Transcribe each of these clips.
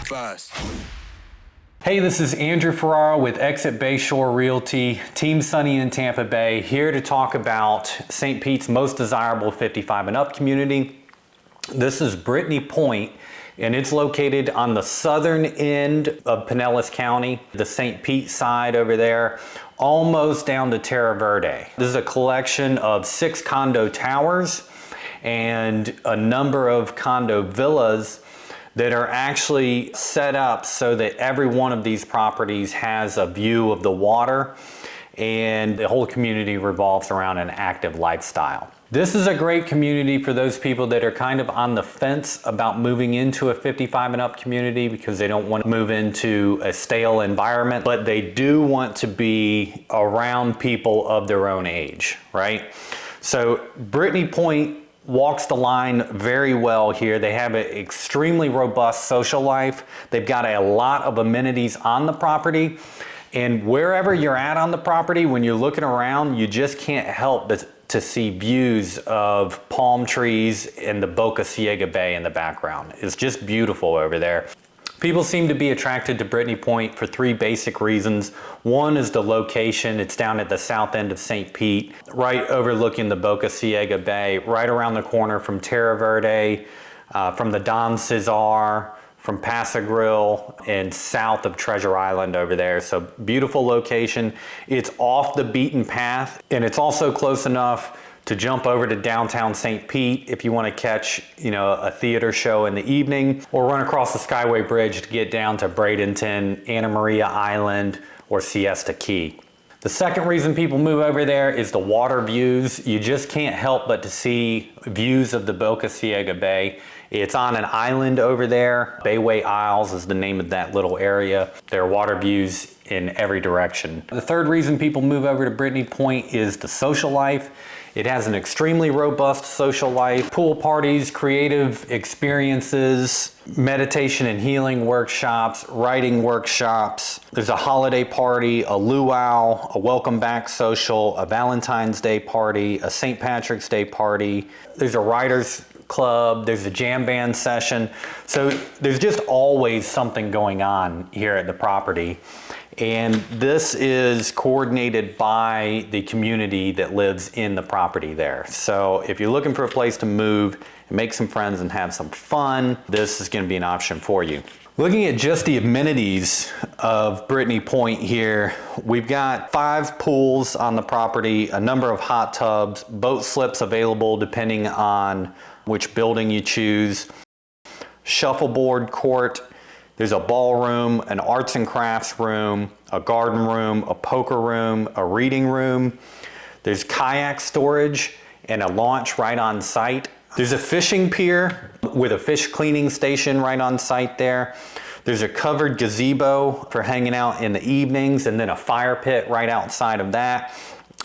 fast. Hey, this is Andrew Ferraro with Exit Bayshore Realty, Team Sunny in Tampa Bay, here to talk about St. Pete's most desirable 55 and up community. This is Brittany Point, and it's located on the southern end of Pinellas County, the St. Pete side over there, almost down to Terra Verde. This is a collection of 6 condo towers and a number of condo villas that are actually set up so that every one of these properties has a view of the water, and the whole community revolves around an active lifestyle. This is a great community for those people that are kind of on the fence about moving into a 55 and up community because they don't want to move into a stale environment, but they do want to be around people of their own age, right? So Brittany Point walks the line very well here. They have an extremely robust social life. They've got a lot of amenities on the property. And wherever you're at on the property, when you're looking around, you just can't help but to see views of palm trees and the Boca Ciega Bay in the background. It's just beautiful over there. People seem to be attracted to Brittany Point for 3 basic reasons. One is the location. It's down at the south end of St. Pete, right overlooking the Boca Ciega Bay, right around the corner from Terra Verde, from the Don Cesar, from Paso Grill, and south of Treasure Island over there. So beautiful location. It's off the beaten path, and it's also close enough to jump over to downtown St. Pete if you want to catch, a theater show in the evening, or run across the Skyway Bridge to get down to Bradenton, Anna Maria Island, or Siesta Key. The second reason people move over there is the water views. You just can't help but to see views of the Boca Ciega Bay. It's on an island over there. Bayway Isles is the name of that little area. There are water views in every direction. The third reason people move over to Brittany Point is the social life. It has an extremely robust social life, pool parties, creative experiences, meditation and healing workshops, writing workshops. There's a holiday party, a luau, a welcome back social, a Valentine's Day party, a St. Patrick's Day party. There's a writers club, there's a jam band session. So there's just always something going on here at the property. And this is coordinated by the community that lives in the property there. So if you're looking for a place to move and make some friends and have some fun, this is going to be an option for you. Looking at just the amenities of Brittany Point here, we've got 5 pools on the property, a number of hot tubs, boat slips available depending on which building you choose, shuffleboard court. There's a ballroom, an arts and crafts room, a garden room, a poker room, a reading room. There's kayak storage and a launch right on site. There's a fishing pier with a fish cleaning station right on site there. There's a covered gazebo for hanging out in the evenings, and then a fire pit right outside of that.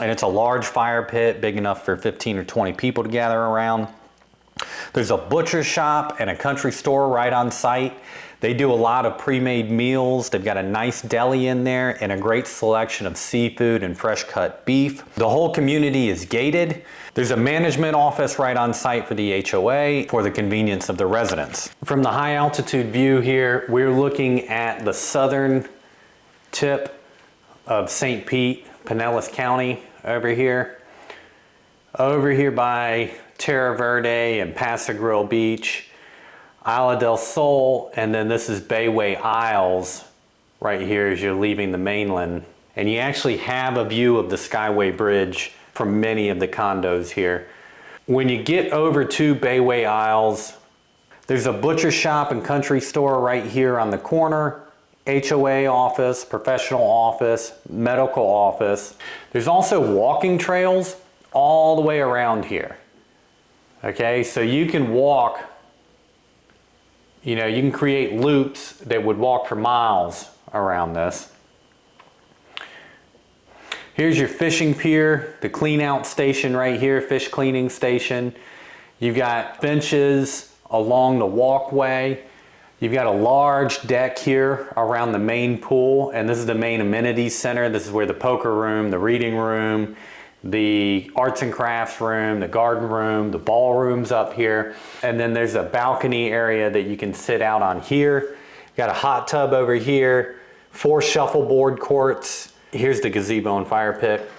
And it's a large fire pit, big enough for 15 or 20 people to gather around. There's a butcher shop and a country store right on site. They do a lot of pre-made meals. They've got a nice deli in there and a great selection of seafood and fresh cut beef. The whole community is gated. There's a management office right on site for the HOA for the convenience of the residents. From the high altitude view here, we're looking at the southern tip of St. Pete, Pinellas County over here. Over here by Terra Verde and Paso Grill Beach, Isla del Sol, and then this is Bayway Isles right here as you're leaving the mainland. And you actually have a view of the Skyway Bridge from many of the condos here. When you get over to Bayway Isles, there's a butcher shop and country store right here on the corner, HOA office, professional office, medical office. There's also walking trails all the way around here. Okay, so you can walk, you can create loops that would walk for miles around this. Here's your fishing pier, the clean out station right here, fish cleaning station. You've got benches along the walkway. You've got a large deck here around the main pool, and this is the main amenities center. This is where the poker room, the reading room, the arts and crafts room, the garden room, the ballroom's up here. And then there's a balcony area that you can sit out on here. Got a hot tub over here, 4 shuffleboard courts. Here's the gazebo and fire pit.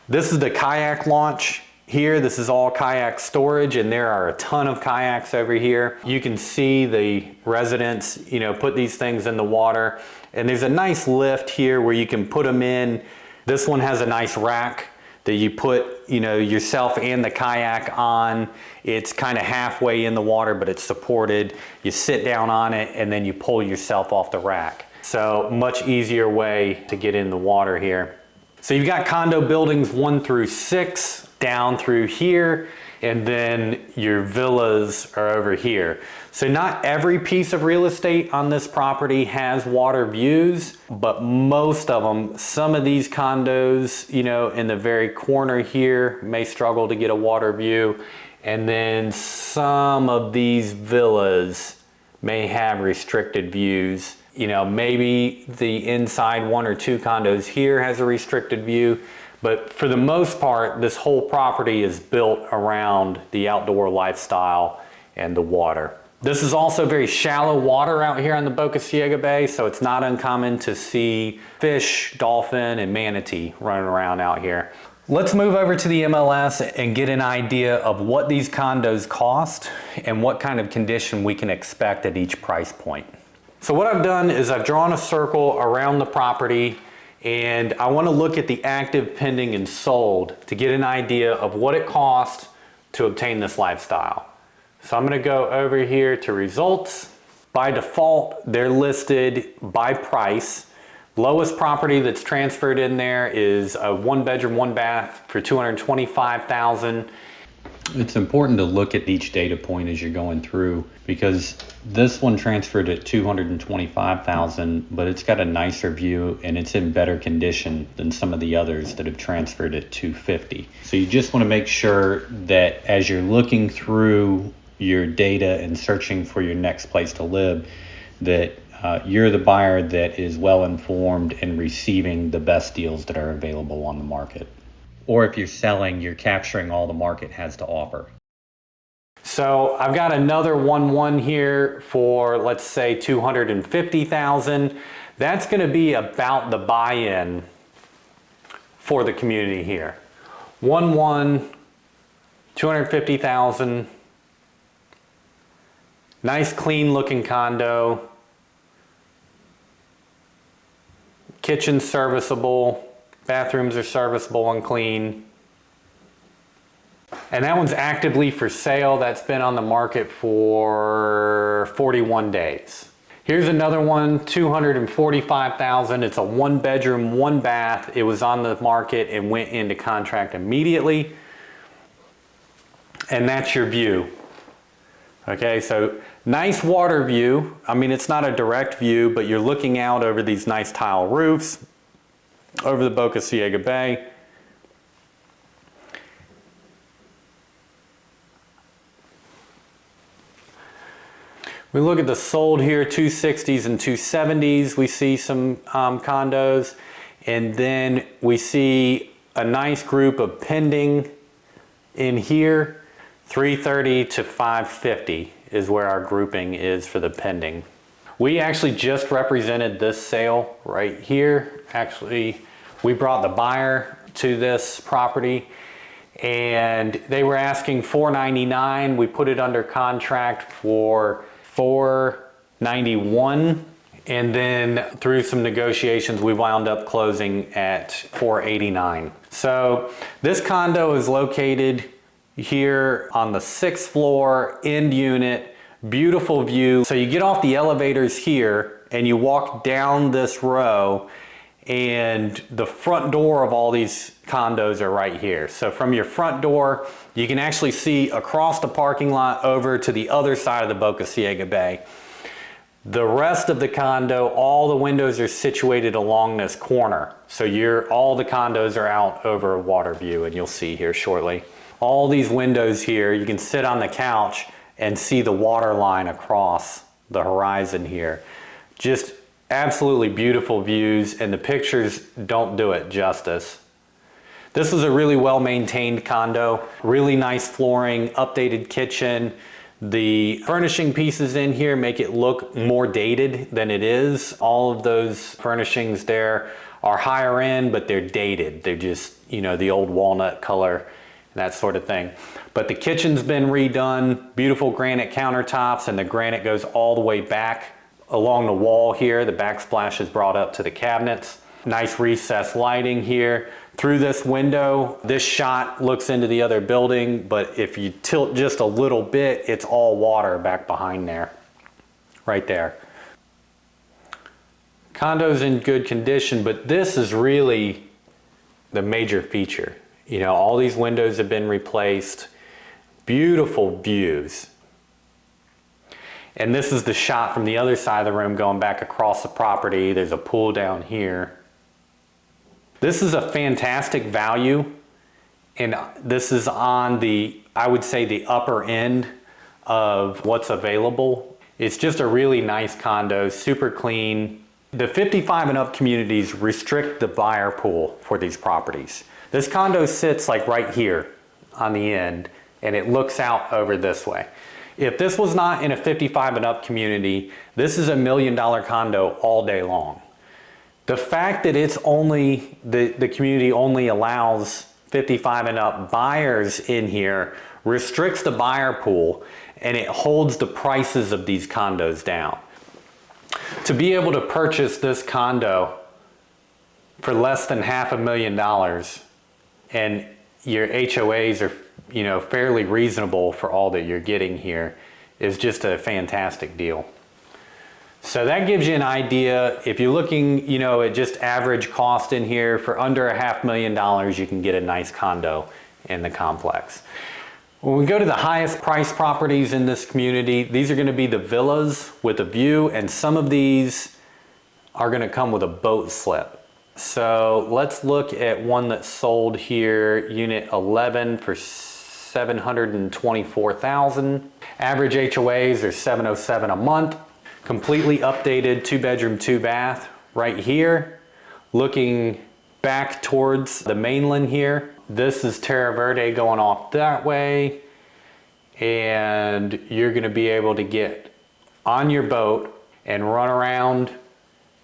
This is the kayak launch here. This is all kayak storage, and there are a ton of kayaks over here. You can see the residents, put these things in the water, and there's a nice lift here where you can put them in. This one has a nice rack that you put, yourself and the kayak on. It's kind of halfway in the water, but it's supported. You sit down on it and then you pull yourself off the rack. So much easier way to get in the water here. So you've got condo buildings 1 through 6 down through here, and then your villas are over here. So not every piece of real estate on this property has water views, but most of them. Some of these condos, in the very corner here may struggle to get a water view. And then some of these villas may have restricted views. Maybe the inside 1 or 2 condos here has a restricted view, but for the most part, this whole property is built around the outdoor lifestyle and the water. This is also very shallow water out here on the Boca Ciega Bay, so it's not uncommon to see fish, dolphin, and manatee running around out here. Let's move over to the MLS and get an idea of what these condos cost and what kind of condition we can expect at each price point. So what I've done is I've drawn a circle around the property, and I want to look at the active, pending, and sold to get an idea of what it costs to obtain this lifestyle. So I'm going to go over here to results. By default, they're listed by price. Lowest property that's transferred in there is a 1-bedroom, 1-bath for $225,000. It's important to look at each data point as you're going through, because this one transferred at $225,000, but it's got a nicer view and it's in better condition than some of the others that have transferred at $250,000. So you just want to make sure that as you're looking through your data and searching for your next place to live, that you're the buyer that is well informed and receiving the best deals that are available on the market. Or if you're selling, you're capturing all the market has to offer. So I've got another 1-1 here for, let's say, $250,000. That's going to be about the buy-in for the community here. 1-1, $250,000. Nice, clean looking condo. Kitchen serviceable. Bathrooms are serviceable and clean. And that one's actively for sale. That's been on the market for 41 days. Here's another one, $245,000. It's a 1-bedroom, 1-bath. It was on the market and went into contract immediately. And that's your view. Okay, so nice water view. I mean, it's not a direct view, but you're looking out over these nice tile roofs over the Boca Ciega Bay. We look at the sold here, 260s and 270s. We see some condos, and then we see a nice group of pending in here. 330 to 550 is where our grouping is for the pending. We actually just represented this sale right here. Actually, we brought the buyer to this property, and they were asking $499. We put it under contract for $491, and then through some negotiations we wound up closing at $489. So this condo is located here on the 6th floor, end unit, beautiful view. So you get off the elevators here and you walk down this row, and the front door of all these condos are right here. So from your front door, you can actually see across the parking lot over to the other side of the Boca Ciega Bay. The rest of the condo, all the windows are situated along this corner. So all the condos are out over a water view, and you'll see here shortly. All these windows here, you can sit on the couch and see the water line across the horizon here. Just absolutely beautiful views, and the pictures don't do it justice. This is a really well-maintained condo, really nice flooring, updated kitchen. The furnishing pieces in here make it look more dated than it is. All of those furnishings there are higher end, but they're dated. They're just, you know, the old walnut color and that sort of thing. But the kitchen's been redone, beautiful granite countertops, and the granite goes all the way back along the wall here. The backsplash is brought up to the cabinets. Nice recessed lighting here. Through this window, this shot looks into the other building, but if you tilt just a little bit, it's all water back behind there, right there. Condo's in good condition, but this is really the major feature. You know, all these windows have been replaced. Beautiful views. And this is the shot from the other side of the room going back across the property. There's a pool down here. This is a fantastic value, and this is on the, I would say, the upper end of what's available. It's just a really nice condo, super clean. The 55 and up communities restrict the buyer pool for these properties. This condo sits like right here on the end, and it looks out over this way. If this was not in a 55 and up community, this is $1 million condo all day long. The fact that it's only, the community only allows 55 and up buyers in here restricts the buyer pool, and it holds the prices of these condos down. To be able to purchase this condo for less than $500,000, and your HOAs are, you know, fairly reasonable for all that you're getting here, is just a fantastic deal. So that gives you an idea. If you're looking, you know, at just average cost in here, for under $500,000, you can get a nice condo in the complex. When we go to the highest price properties in this community, these are going to be the villas with a view, and some of these are going to come with a boat slip. So let's look at one that sold here, unit 11 for $724,000. Average HOAs are $707 a month. Completely updated 2-bedroom, 2-bath right here, looking back towards the mainland here. This is Terra Verde going off that way, and you're going to be able to get on your boat and run around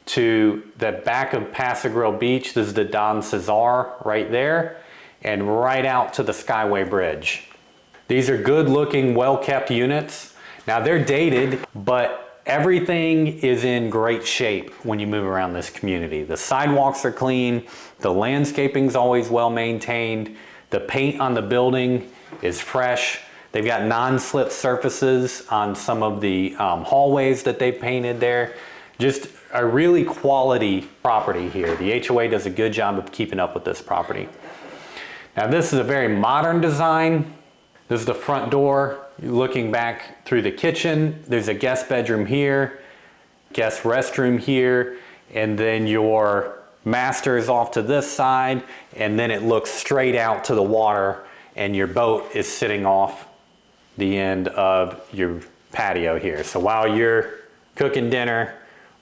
to the back of Pasagrille Beach. This is the Don Cesar right there, and right out to the Skyway Bridge. These are good looking, well kept units. Now they're dated, but everything is in great shape when you move around this community. The sidewalks are clean, the landscaping's always well maintained, the paint on the building is fresh. They've got non-slip surfaces on some of the hallways that they've painted there. Just a really quality property here. The HOA does a good job of keeping up with this property. Now this is a very modern design. This is the front door. You're looking back through the kitchen. There's a guest bedroom here, guest restroom here, and then your master is off to this side, and then it looks straight out to the water, and your boat is sitting off the end of your patio here. So while you're cooking dinner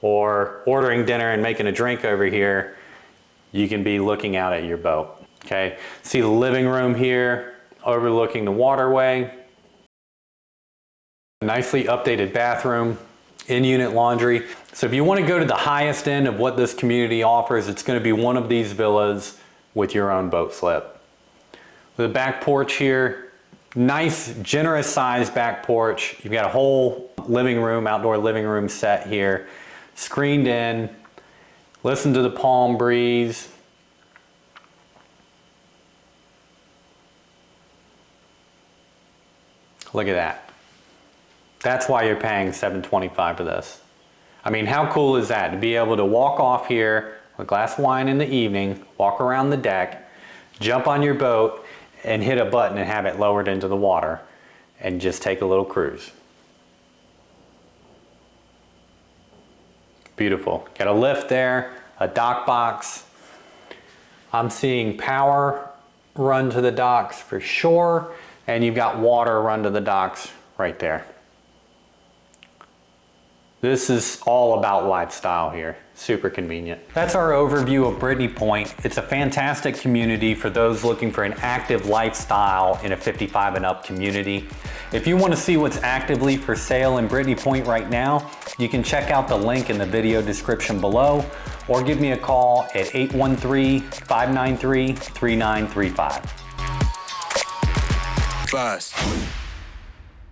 or ordering dinner and making a drink over here, you can be looking out at your boat. Okay, see the living room here overlooking the waterway. Nicely updated bathroom, in-unit laundry. So if you want to go to the highest end of what this community offers, it's going to be one of these villas with your own boat slip. The back porch here, nice generous sized back porch. You've got a whole living room, outdoor living room set here, screened in. Listen to the palm breeze. Look at that. That's why you're paying $725 for this. I mean, how cool is that? To be able to walk off here with a glass of wine in the evening, walk around the deck, jump on your boat, and hit a button and have it lowered into the water and just take a little cruise. Beautiful. Got a lift there, a dock box. I'm seeing power run to the docks for sure, and you've got water run to the docks right there. This is all about lifestyle here. Super convenient. That's our overview of Brittany Point. It's a fantastic community for those looking for an active lifestyle in a 55 and up community. If you want to see what's actively for sale in Brittany Point right now, you can check out the link in the video description below or give me a call at 813-593-3935. Fast.